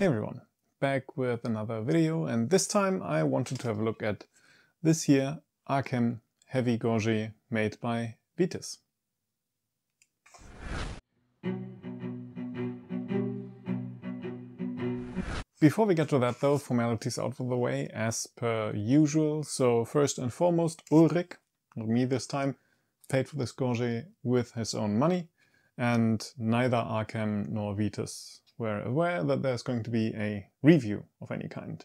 Hey everyone, back with another video, and this time I wanted to have a look at this here Arcem heavy Gorget made by Pics. Before we get to that though, formalities out of the way as per usual. So first and foremost, Ulrich, not me this time, paid for this Gorget with his own money, and neither Arcem nor Pics were aware that there's going to be a review of any kind.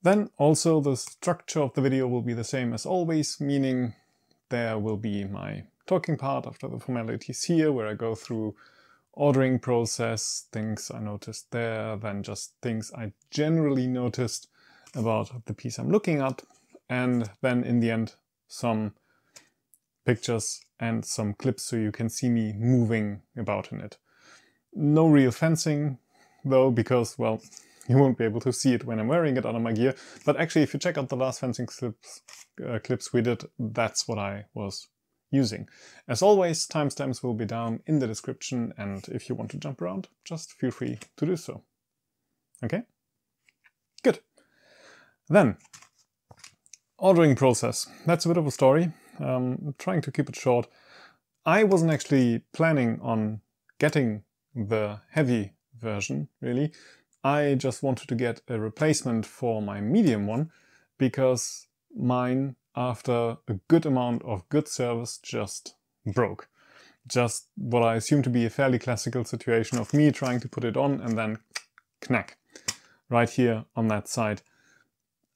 Then also the structure of the video will be the same as always, meaning there will be my talking part after the formalities here, where I go through ordering process, things I noticed there, then just things I generally noticed about the piece I'm looking at, and then in the end some pictures and some clips so you can see me moving about in it. No real fencing though, because, well, you won't be able to see it when I'm wearing it under my gear, but actually if you check out the last fencing clips we did, that's what I was using. As always, timestamps will be down in the description, and if you want to jump around, just feel free to do so. Okay? Good. Then, ordering process. That's a bit of a story. I'm trying to keep it short. I wasn't actually planning on getting the heavy version, really. I just wanted to get a replacement for my medium one, because mine, after a good amount of good service, just broke. Just what I assume to be a fairly classical situation of me trying to put it on and then knack, right here on that side.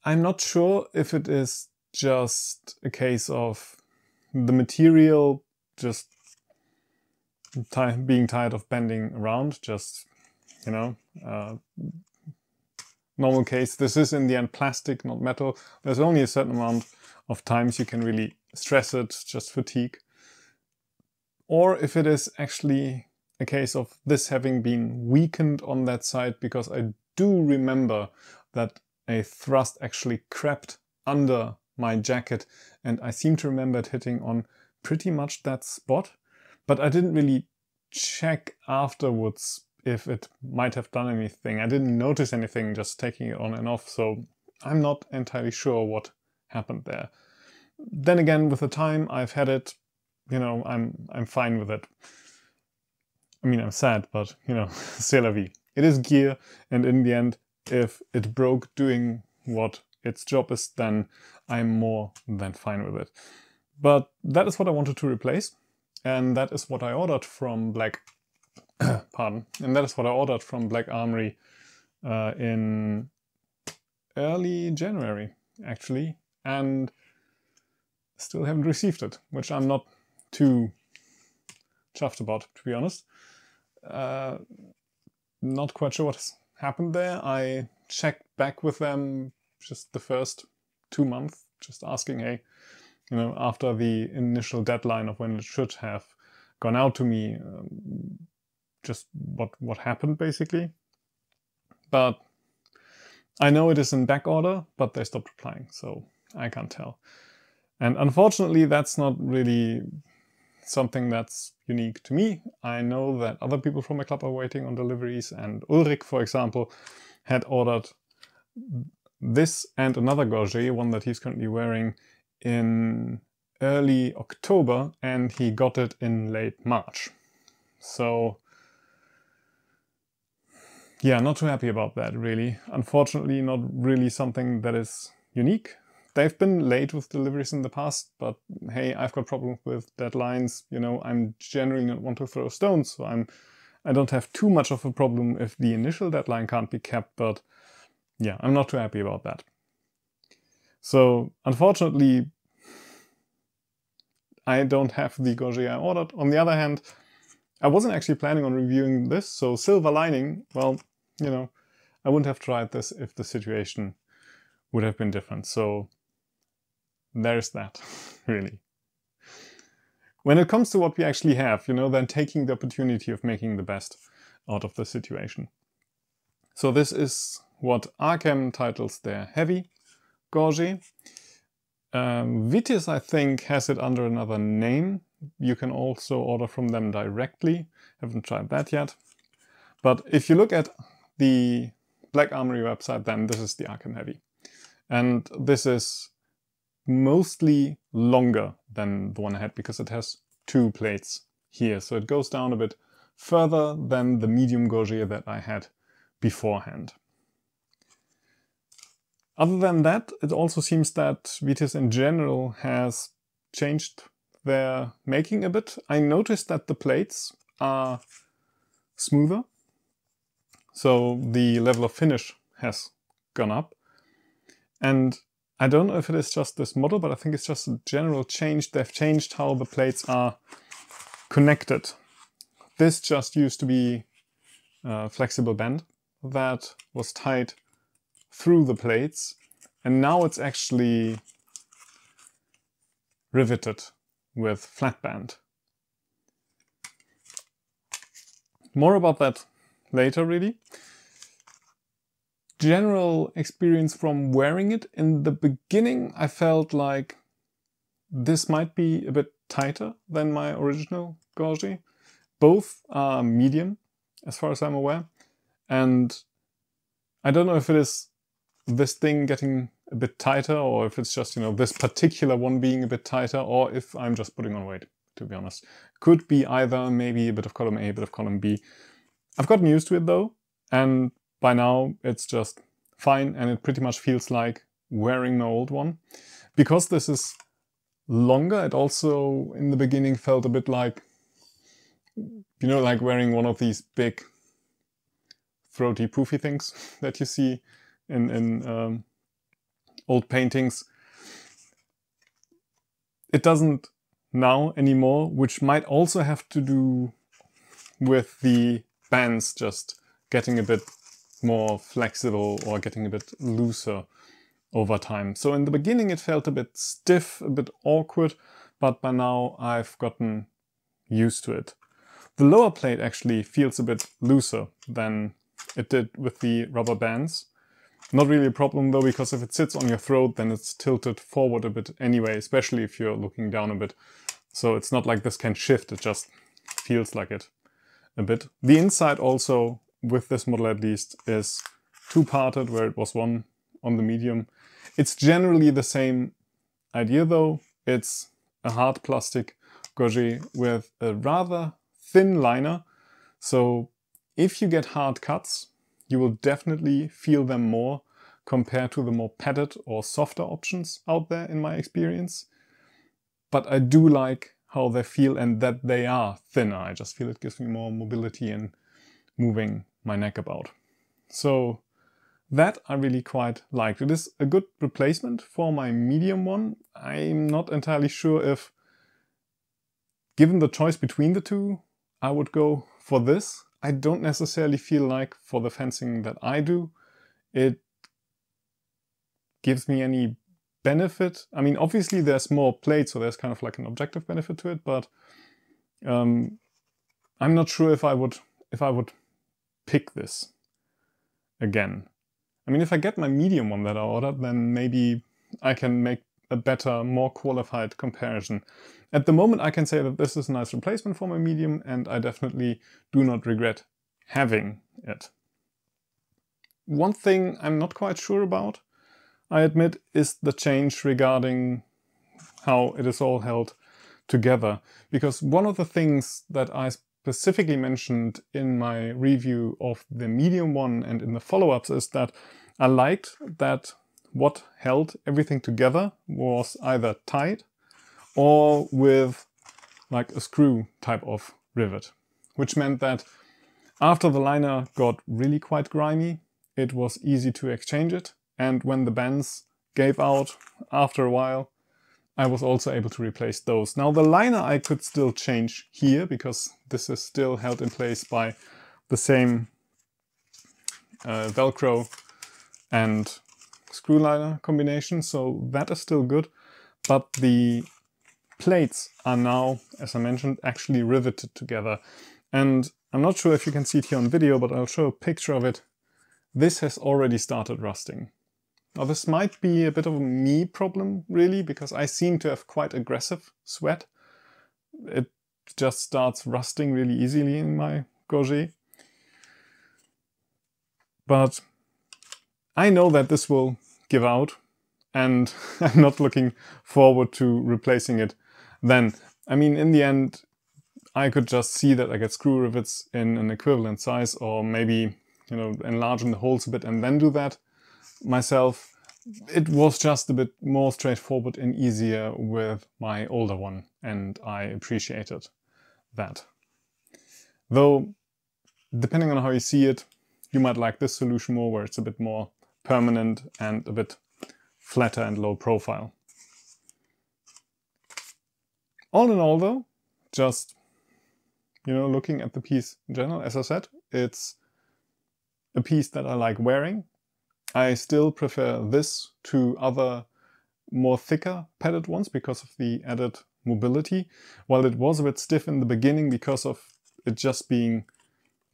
I'm not sure if it is just a case of the material just being tired of bending around, just, you know, normal case. This is in the end plastic, not metal. There's only a certain amount of times you can really stress it, just fatigue. Or if it is actually a case of this having been weakened on that side, because I do remember that a thrust actually crept under my jacket, and I seem to remember it hitting on pretty much that spot. But I didn't really check afterwards if it might have done anything. I didn't notice anything just taking it on and off, so I'm not entirely sure what happened there. Then again, with the time I've had it, you know, I'm fine with it. I mean, I'm sad, but, you know, c'est la vie. It is gear, and in the end, if it broke doing what its job is, then I'm more than fine with it. But that is what I wanted to replace. And that is what I ordered from Black pardon. And that is what I ordered from Black Armory in early January, actually. And still haven't received it, which I'm not too chuffed about, to be honest. Not quite sure what has happened there. I checked back with them just the first 2 months, just asking, hey, you know, after the initial deadline of when it should have gone out to me, just what happened basically. But I know it is in back order, but they stopped replying, so I can't tell. And unfortunately, that's not really something that's unique to me. I know that other people from my club are waiting on deliveries, and Ulrich, for example, had ordered this and another Gorget, one that he's currently wearing, in early October, and he got it in late March. So yeah, not too happy about that, really. Unfortunately, not really something that is unique. They've been late with deliveries in the past, but hey, I've got problems with deadlines. You know, I'm generally not one to throw stones, so I don't have too much of a problem if the initial deadline can't be kept, but yeah, I'm not too happy about that. So unfortunately, I don't have the Gorget I ordered. On the other hand, I wasn't actually planning on reviewing this, so silver lining, well, you know, I wouldn't have tried this if the situation would have been different. So there's that, really. When it comes to what we actually have, you know, then taking the opportunity of making the best out of the situation. So this is what Arcem titles their heavy Gorget. Pics, I think, has it under another name. You can also order from them directly. Haven't tried that yet. But if you look at the Black Armory website, then this is the Arcem Heavy. And this is mostly longer than the one I had because it has 2 plates here. So it goes down a bit further than the medium Gorget that I had beforehand. Other than that, it also seems that Vitis in general has changed their making a bit. I noticed that the plates are smoother, so the level of finish has gone up. And I don't know if it is just this model, but I think it's just a general change. They've changed how the plates are connected. This just used to be a flexible band that was tied through the plates, and now it's actually riveted with flat band. More about that later, really. General experience from wearing it. In the beginning, I felt like this might be a bit tighter than my original Gorget. Both are medium, as far as I'm aware. And I don't know if it is this thing getting a bit tighter, or if it's just, you know, this particular one being a bit tighter, or if I'm just putting on weight, to be honest. Could be either, maybe a bit of column A, a bit of column B. I've gotten used to it though, and by now it's just fine, and it pretty much feels like wearing my old one. Because this is longer, it also in the beginning felt a bit like, you know, like wearing one of these big throaty poofy things that you see in old paintings. It doesn't now anymore, which might also have to do with the bands just getting a bit more flexible or getting a bit looser over time. So in the beginning it felt a bit stiff, a bit awkward, but by now I've gotten used to it. The lower plate actually feels a bit looser than it did with the rubber bands. Not really a problem though, because if it sits on your throat, then it's tilted forward a bit anyway, especially if you're looking down a bit. So it's not like this can shift, it just feels like it a bit. The inside also, with this model at least, is 2-parted, where it was 1 on the medium. It's generally the same idea though. It's a hard plastic Gorget with a rather thin liner. So if you get hard cuts, you will definitely feel them more compared to the more padded or softer options out there in my experience. But I do like how they feel and that they are thinner. I just feel it gives me more mobility in moving my neck about. So that I really quite liked. It is a good replacement for my medium one. I'm not entirely sure if, given the choice between the two, I would go for this. I don't necessarily feel like, for the fencing that I do, it gives me any benefit. I mean, obviously there's more plates, so there's kind of like an objective benefit to it, but I'm not sure if I would pick this again. I mean, if I get my medium one that I ordered, then maybe I can make a better, more qualified comparison. At the moment, I can say that this is a nice replacement for my medium, and I definitely do not regret having it. One thing I'm not quite sure about, I admit, is the change regarding how it is all held together. Because one of the things that I specifically mentioned in my review of the medium one and in the follow-ups is that I liked that what held everything together was either tight or with like a screw type of rivet, which meant that after the liner got really quite grimy, it was easy to exchange it, and when the bands gave out after a while, I was also able to replace those. Now the liner I could still change here, because this is still held in place by the same Velcro and screw liner combination, so that is still good. But the plates are now, as I mentioned, actually riveted together. And I'm not sure if you can see it here on video, but I'll show a picture of it. This has already started rusting. Now this might be a bit of a me problem, really, because I seem to have quite aggressive sweat. It just starts rusting really easily in my Gorget. But I know that this will give out, and I'm not looking forward to replacing it then. I mean, in the end, I could just see that I get screw rivets in an equivalent size, or maybe, you know, enlarging the holes a bit and then do that myself. It was just a bit more straightforward and easier with my older one, and I appreciated that. Though, depending on how you see it, you might like this solution more, where it's a bit more permanent and a bit flatter and low profile. All in all though, just, you know, looking at the piece in general, as I said, it's a piece that I like wearing. I still prefer this to other more thicker padded ones because of the added mobility. While it was a bit stiff in the beginning because of it just being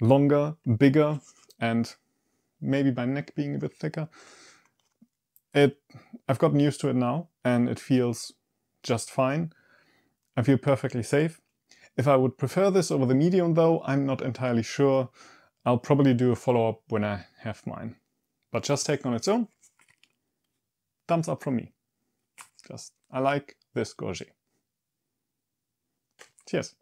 longer, bigger, and maybe my neck being a bit thicker, I've gotten used to it now and it feels just fine. I feel perfectly safe. If I would prefer this over the medium though, I'm not entirely sure. I'll probably do a follow-up when I have mine. But just taken on its own, thumbs up from me. I like this Gorget. Cheers.